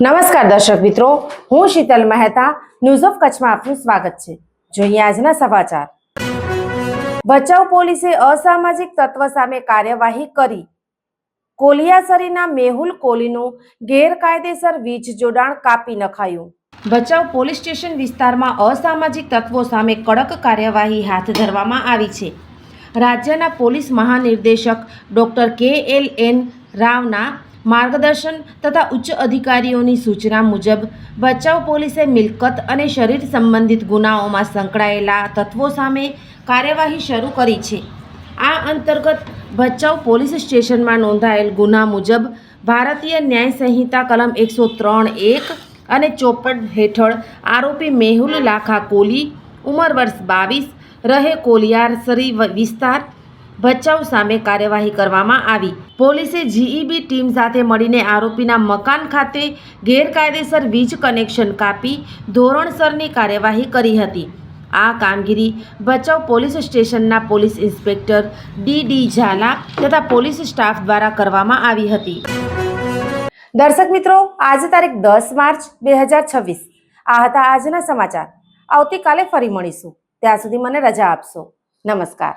નમસ્કાર દર્શક મિત્રો, હું શીતલ મહેતા ન્યૂઝ ઓફ કચ્છમાં આપનું સ્વાગત છે। જોઈએ આજના સમાચાર। ભચાઉ પોલીસે અસામાજિક તત્વ સામે કાર્યવાહી કરી। કોલિયાસરીના મેહુલ કોલીનું ગેરકાયદેસર વીજ જોડાણ કાપી નખાયું। ભચાઉ પોલીસ સ્ટેશન વિસ્તારમાં અસામાજિક તત્વો સામે કડક કાર્યવાહી હાથ ધરવામાં આવી છે। રાજ્યના પોલીસ મહાનિર્દેશક ડોક્ટર KLN રાવના માર્ગદર્શન તથા ઉચ્ચ અધિકારીઓની સૂચના મુજબ ભચાઉ પોલીસે મિલકત અને શરીર સંબંધિત ગુનાઓમાં સંકળાયેલા તત્વો સામે કાર્યવાહી શરૂ કરી છે। આ અંતર્ગત ભચાઉ પોલીસ સ્ટેશનમાં નોંધાયેલ ગુના મુજબ ભારતીય ન્યાય સંહિતા કલમ 103(1) અને 54 હેઠળ આરોપી મેહુલ લાખા કોલી, ઉંમર વર્ષ 22, રહે કોલિયાસરી વિસ્તાર, ભચાઉ સામે કાર્યવાહી કરવામાં આવી। પોલીસે GEB ટીમ સાથે મળીને આરોપીના મકાન ખાતે ગેરકાયદેસર વીજ કનેક્શન કાપી ધોરણસરની કાર્યવાહી કરી હતી। આ કામગીરી ભચાઉ પોલીસ સ્ટેશનના પોલીસ ઇન્સ્પેક્ટર DD ઝાલા તથા પોલીસ સ્ટાફ દ્વારા કરવામાં આવી હતી। દર્શક મિત્રો, આજે તારીખ 10 માર્ચ 2026 આ હતા આજના સમાચાર। આવતીકાલે ફરી મળીશું, ત્યાં સુધી મને રજા આપશો। નમસ્કાર।